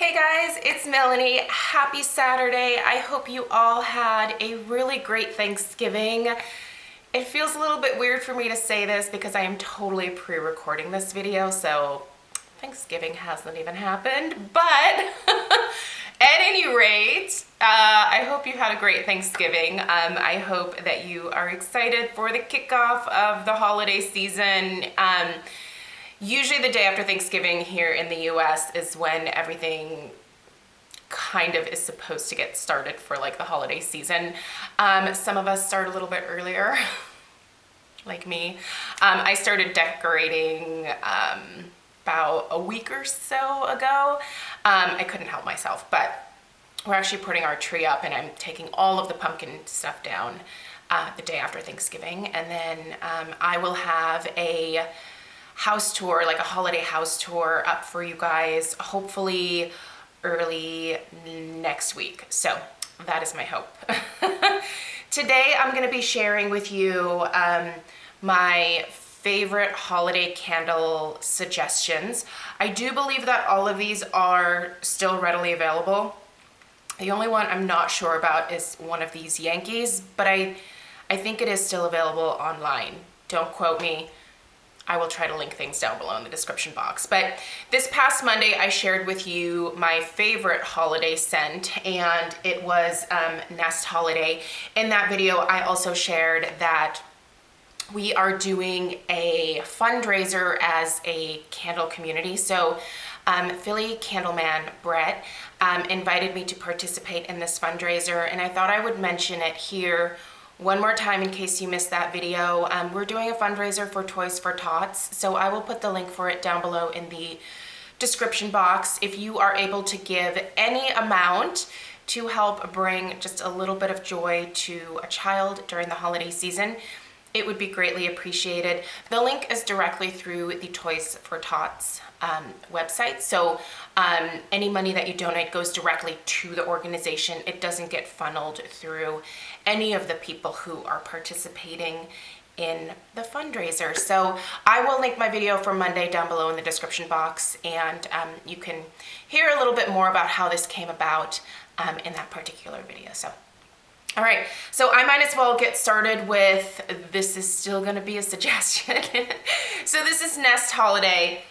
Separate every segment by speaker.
Speaker 1: Hey guys, it's Melanie. Happy Saturday. I hope you all had a really great Thanksgiving. It feels a little bit weird for me to say this because I am totally pre-recording this video, so Thanksgiving hasn't even happened, but at any rate, I hope you had a great Thanksgiving. I hope that you are excited for the kickoff of the holiday season. Usually the day after Thanksgiving here in the US is when everything kind of is supposed to get started for like the holiday season. Some of us start a little bit earlier, like me. I started decorating about a week or so ago. I couldn't help myself, but we're actually putting our tree up and I'm taking all of the pumpkin stuff down the day after Thanksgiving. And then I will have a house tour, like a holiday house tour up for you guys, hopefully early next week. So that is my hope. Today I'm going to be sharing with you my favorite holiday candle suggestions. I do believe that all of these are still readily available. The only one I'm not sure about is one of these Yankees, but I think it is still available online. Don't quote me. I will try to link things down below in the description box. But this past Monday, I shared with you my favorite holiday scent, and it was Nest Holiday. In that video, I also shared that we are doing a fundraiser as a candle community. So Philly Candleman Brett invited me to participate in this fundraiser, and I thought I would mention it here one more time in case you missed that video. We're doing a fundraiser for Toys for Tots, so I will put the link for it down below in the description box. If you are able to give any amount to help bring just a little bit of joy to a child during the holiday season, it would be greatly appreciated. The link is directly through the Toys for Tots website, so any money that you donate goes directly to the organization. It doesn't get funneled through any of the people who are participating in the fundraiser. So I will link my video for Monday down below in the description box, and you can hear a little bit more about how this came about in that particular video. So all right, so I might as well get started with, this is still gonna be a suggestion. So this is Nest Holiday.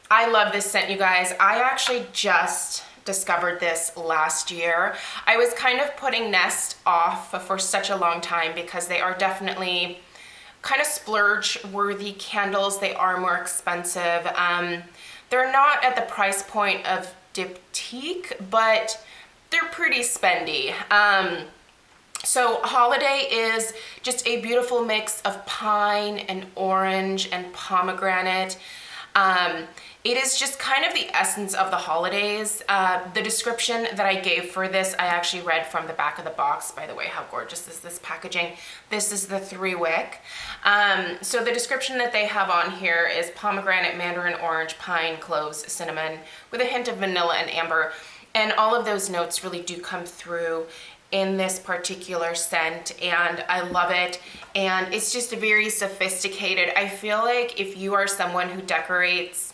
Speaker 1: I love this scent, you guys. I actually just discovered this last year. I was kind of putting Nest off for such a long time because they are definitely kind of splurge-worthy candles. They are more expensive. They're not at the price point of Diptyque, but they're pretty spendy. So Holiday is just a beautiful mix of pine and orange and pomegranate. It is just kind of the essence of the holidays. The description that I gave for this, I actually read from the back of the box. By the way, how gorgeous is this packaging? This is the 3-wick. So the description that they have on here is pomegranate, mandarin orange, pine, cloves, cinnamon, with a hint of vanilla and amber. And all of those notes really do come through in this particular scent, and I love it. And it's just very sophisticated. I feel like if you are someone who decorates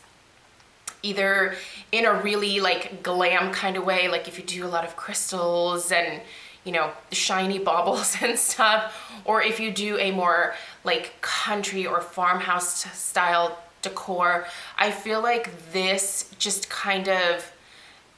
Speaker 1: either in a really like glam kind of way, like if you do a lot of crystals and, you know, shiny baubles and stuff, or if you do a more like country or farmhouse style decor, I feel like this just kind of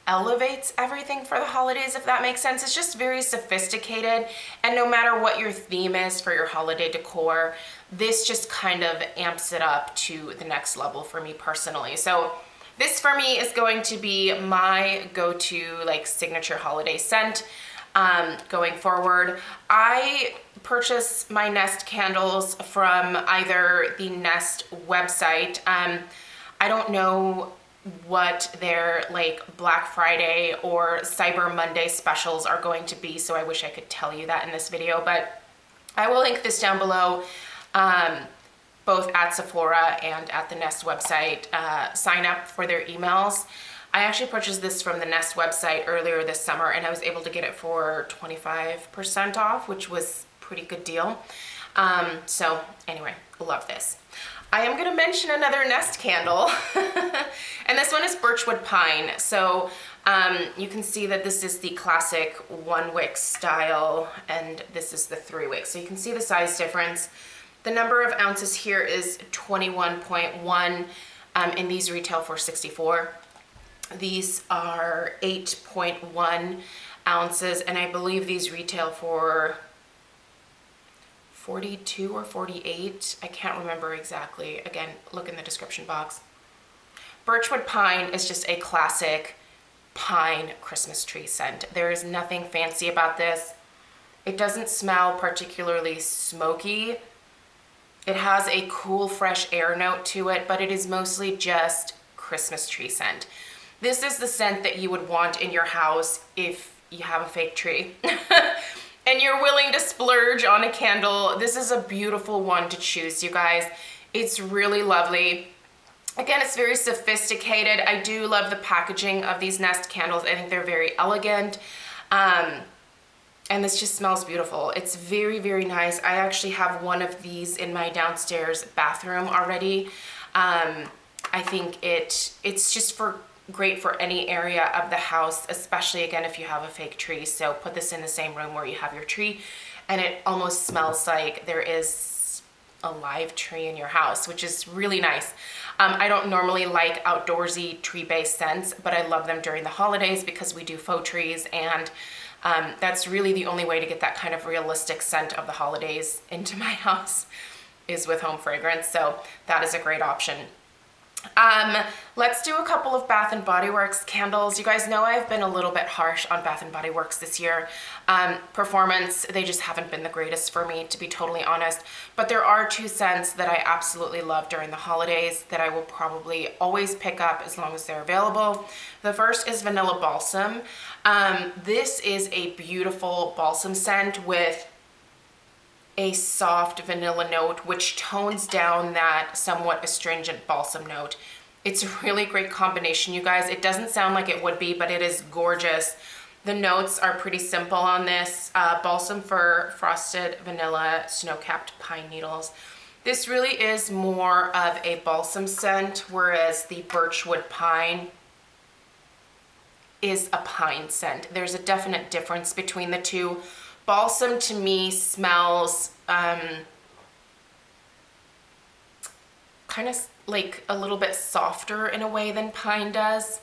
Speaker 1: elevates everything for the holidays, if that makes sense. It's just very sophisticated, and no matter what your theme is for your holiday decor, this just kind of amps it up to the next level for me personally. So this for me is going to be my go-to like signature holiday scent going forward. I purchase my Nest candles from either the Nest website. I don't know what their like Black Friday or Cyber Monday specials are going to be, so I wish I could tell you that in this video, but I will link this down below, both at Sephora and at the Nest website. Sign up for their emails. I actually purchased this from the Nest website earlier this summer, and I was able to get it for 25% off, which was a pretty good deal. So anyway, love this. I am going to mention another Nest candle, and this one is Birchwood Pine. So You can see that this is the classic 1-wick style, and this is the 3-wick. So you can see the size difference. The number of ounces here is 21.1, and these retail for $64. These are 8.1 ounces, and I believe these retail for 42 or 48. I can't remember exactly. Again, look in the description box. Birchwood Pine is just a classic pine Christmas tree scent. There is nothing fancy about this. It doesn't smell particularly smoky. It has a cool, fresh air note to it, but it is mostly just Christmas tree scent. This is the scent that you would want in your house if you have a fake tree and you're willing to splurge on a candle. This is a beautiful one to choose, you guys. It's really lovely. Again, it's very sophisticated. I do love the packaging of these Nest candles. I think they're very elegant. And this just smells beautiful. It's very, very nice. I actually have one of these in my downstairs bathroom already. I think it's just great for any area of the house, especially again if you have a fake tree. So put this in the same room where you have your tree, and it almost smells like there is a live tree in your house, which is really nice. I don't normally like outdoorsy tree-based scents, but I love them during the holidays because we do faux trees, and that's really the only way to get that kind of realistic scent of the holidays into my house is with home fragrance. So that is a great option. Let's do a couple of Bath & Body Works candles. You guys know I've been a little bit harsh on Bath & Body Works this year. Performance, they just haven't been the greatest for me, to be totally honest. But there are 2 scents that I absolutely love during the holidays that I will probably always pick up as long as they're available. The first is Vanilla Balsam. This is a beautiful balsam scent with a soft vanilla note, which tones down that somewhat astringent balsam note. It's a really great combination, you guys. It doesn't sound like it would be, but it is gorgeous. The notes are pretty simple on this. Balsam fir, frosted vanilla, snow-capped pine needles. This really is more of a balsam scent, whereas the birchwood pine is a pine scent. There's a definite difference between the two. Balsam to me smells kind of like a little bit softer in a way than pine does.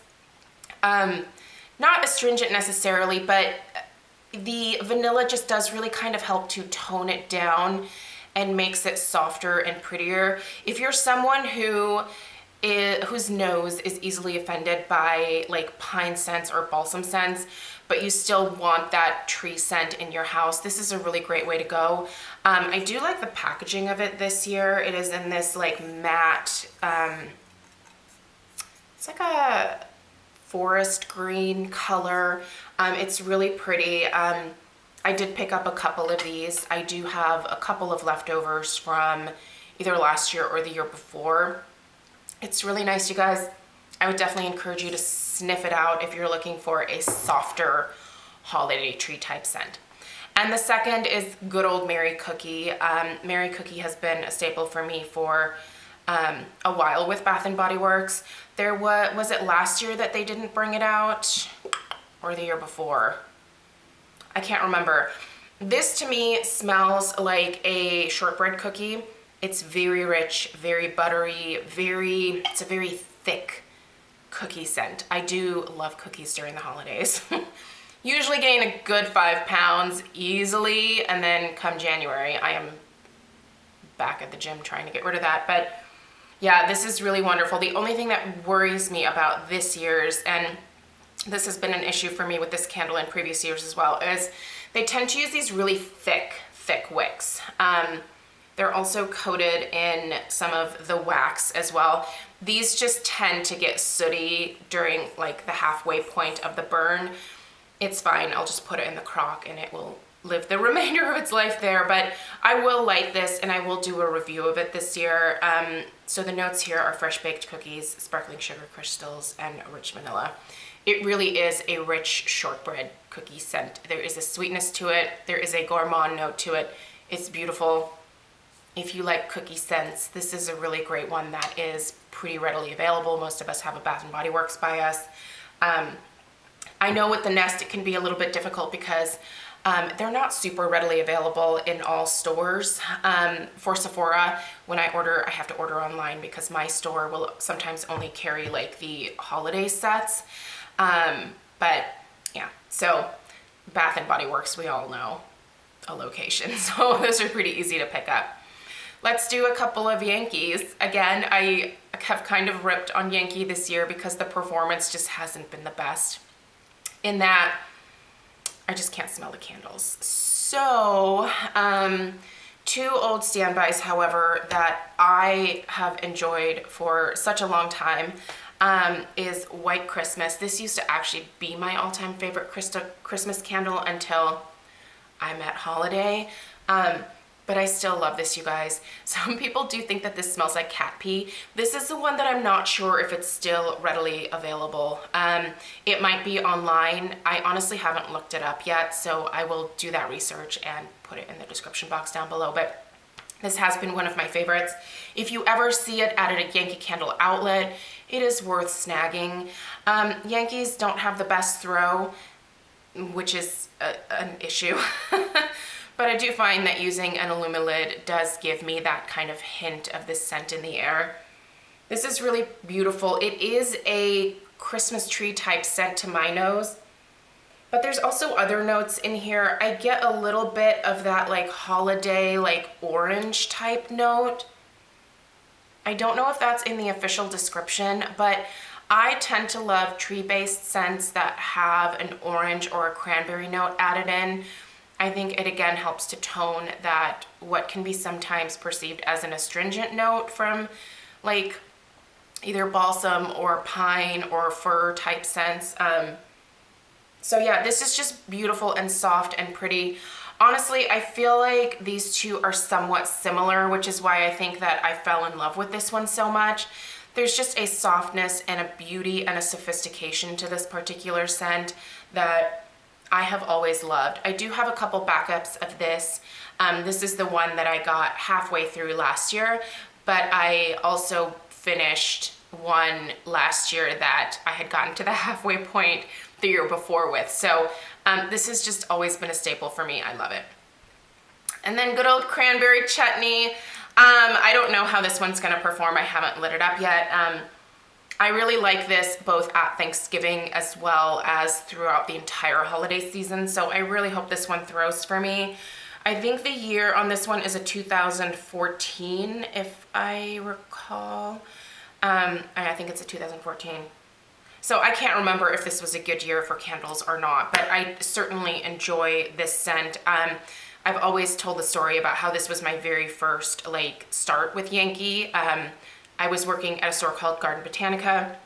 Speaker 1: Not astringent necessarily, but the vanilla just does really kind of help to tone it down and makes it softer and prettier. If you're someone whose nose is easily offended by like pine scents or balsam scents, but you still want that tree scent in your house, this is a really great way to go. I do like the packaging of it this year. It is in this like matte, it's like a forest green color. It's really pretty. I did pick up a couple of these. I do have a couple of leftovers from either last year or the year before. It's really nice, you guys. I would definitely encourage you to sniff it out if you're looking for a softer holiday tree type scent. And the second is good old Mary Cookie. Mary Cookie has been a staple for me for a while with Bath & Body Works. Was it last year that they didn't bring it out, or the year before? I can't remember. This to me smells like a shortbread cookie. It's very rich, very buttery, it's a very thick cookie scent. I do love cookies during the holidays. Usually gain a good 5 pounds easily, and then come January, I am back at the gym trying to get rid of that. But yeah, this is really wonderful. The only thing that worries me about this year's, and this has been an issue for me with this candle in previous years as well, is they tend to use these really thick wicks. They're also coated in some of the wax as well. These just tend to get sooty during like the halfway point of the burn. It's fine, I'll just put it in the crock and it will live the remainder of its life there. But I will light this and I will do a review of it this year. So the notes here are fresh baked cookies, sparkling sugar crystals, and rich vanilla. It really is a rich shortbread cookie scent. There is a sweetness to it. There is a gourmand note to it. It's beautiful. If you like cookie scents, this is a really great one that is pretty readily available. Most of us have a Bath & Body Works by us. I know with the Nest it can be a little bit difficult because they're not super readily available in all stores. For Sephora, when I order, I have to order online because my store will sometimes only carry like the holiday sets. But yeah, so Bath and Body Works, we all know a location, so those are pretty easy to pick up. Let's do a couple of Yankees. Again, I have kind of ripped on Yankee this year because the performance just hasn't been the best. In that, I just can't smell the candles. So, two old standbys, however, that I have enjoyed for such a long time is White Christmas. This used to actually be my all-time favorite Christmas candle until I met Holiday. But I still love this, you guys. Some people do think that this smells like cat pee. This is the one that I'm not sure if it's still readily available. It might be online. I honestly haven't looked it up yet, so I will do that research and put it in the description box down below. But this has been one of my favorites. If you ever see it at a Yankee Candle outlet, it is worth snagging. Yankees don't have the best throw, which is an issue. But I do find that using an Illumilid does give me that kind of hint of this scent in the air. This is really beautiful. It is a Christmas tree type scent to my nose, but there's also other notes in here. I get a little bit of that like holiday, like orange type note. I don't know if that's in the official description, but I tend to love tree-based scents that have an orange or a cranberry note added in. I think it again helps to tone that what can be sometimes perceived as an astringent note from like either balsam or pine or fir type scents. So yeah, this is just beautiful and soft and pretty. Honestly, I feel like these two are somewhat similar, which is why I think that I fell in love with this one so much. There's just a softness and a beauty and a sophistication to this particular scent that I have always loved. I do have a couple backups of this. This is the one that I got halfway through last year, but I also finished one last year that I had gotten to the halfway point the year before with. So this has just always been a staple for me. I love it. And then good old cranberry chutney. I don't know how this one's gonna perform. I haven't lit it up yet. I really like this both at Thanksgiving as well as throughout the entire holiday season, so I really hope this one throws for me. I think the year on this one is a 2014, if I recall. I think it's a 2014. So I can't remember if this was a good year for candles or not, but I certainly enjoy this scent. I've always told the story about how this was my very first like start with Yankee. I was working at a store called Garden Botanica,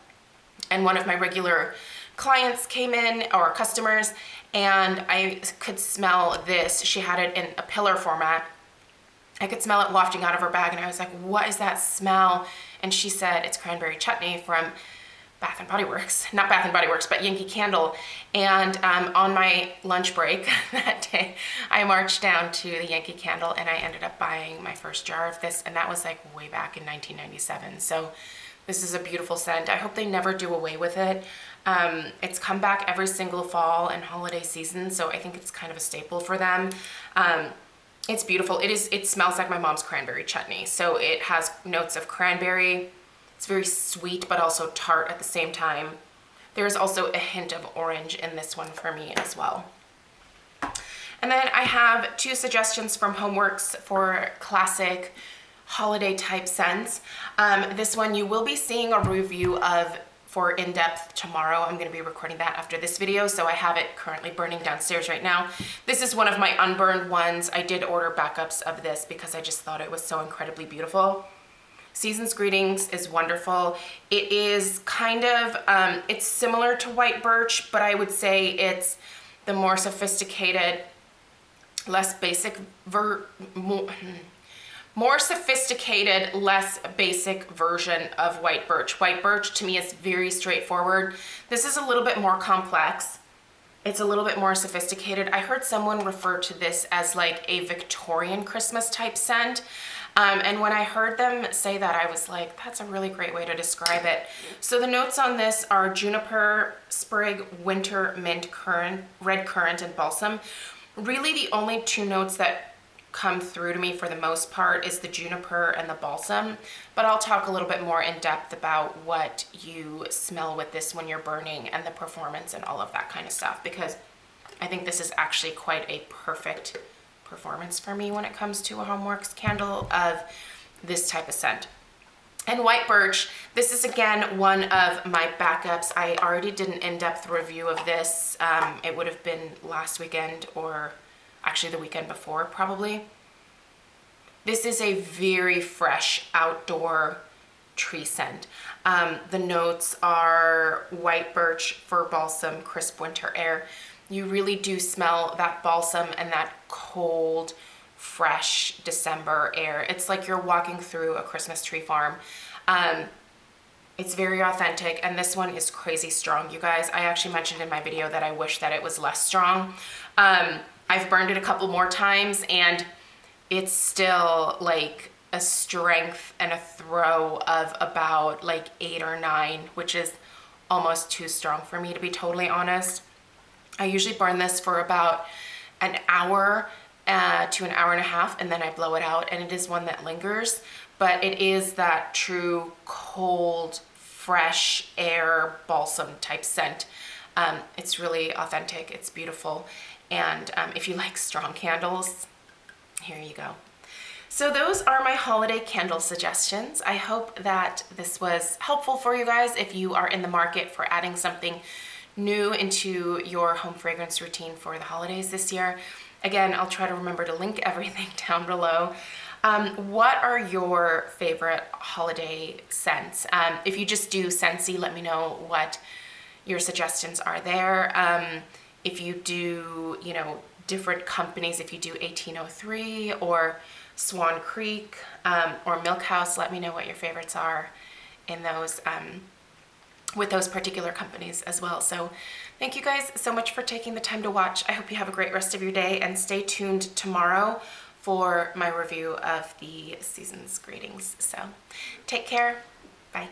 Speaker 1: and one of my regular clients came in, or customers, and I could smell this. She had it in a pillar format. I could smell it wafting out of her bag, and I was like, what is that smell? And she said, it's cranberry chutney from Bath and Body Works. Not Bath and Body Works, but Yankee Candle. And on my lunch break that day, I marched down to the Yankee Candle and I ended up buying my first jar of this, and that was like way back in 1997. So this is a beautiful scent. I hope they never do away with it. It's come back every single fall and holiday season, so I think it's kind of a staple for them. It's beautiful. It smells like my mom's cranberry chutney. So it has notes of cranberry. It's very sweet, but also tart at the same time. There's also a hint of orange in this one for me as well. And then I have two suggestions from Homeworks for classic holiday type scents. This one you will be seeing a review of for in-depth tomorrow. I'm going to be recording that after this video, so I have it currently burning downstairs right now. This is one of my unburned ones. I did order backups of this because I just thought it was so incredibly beautiful. Season's Greetings is wonderful. It is kind of, it's similar to White Birch, but I would say it's the more sophisticated, less basic, more sophisticated, less basic version of White Birch. White Birch to me is very straightforward. This is a little bit more complex. It's a little bit more sophisticated. I heard someone refer to this as like a Victorian Christmas type scent. And when I heard them say that, I was like, that's a really great way to describe it. So the notes on this are juniper, sprig, winter, mint, currant, red currant, and balsam. Really the only two notes that come through to me for the most part is the juniper and the balsam, but I'll talk a little bit more in depth about what you smell with this when you're burning and the performance and all of that kind of stuff, because I think this is actually quite a perfect performance for me when it comes to a Homeworks candle of this type of scent. And white birch, this is again one of my backups. I already did an in-depth review of this. It would have been last weekend, or actually the weekend before probably. This is a very fresh outdoor tree scent. The notes are white birch, fir balsam, crisp winter air. You really do smell that balsam and that cold, fresh December air. It's like you're walking through a Christmas tree farm. It's very authentic, and this one is crazy strong, you guys. I actually mentioned in my video that I wish that it was less strong. I've burned it a couple more times, and it's still like a strength and a throw of about like 8 or 9, which is almost too strong for me, to be totally honest. I usually burn this for about an hour to an hour and a half, and then I blow it out, and it is one that lingers, but it is that true cold, fresh air balsam type scent. It's really authentic, it's beautiful, and if you like strong candles, here you go. So those are my holiday candle suggestions. I hope that this was helpful for you guys if you are in the market for adding something new into your home fragrance routine for the holidays this year. Again, I'll try to remember to link everything down below. What are your favorite holiday scents? If you just do Scentsy, let me know what your suggestions are there. If you do, you know, different companies, if you do 1803 or Swan Creek or Milk House, let me know what your favorites are in those with those particular companies as well. So thank you guys so much for taking the time to watch. I hope you have a great rest of your day, and stay tuned tomorrow for my review of the season's greetings. So take care. Bye.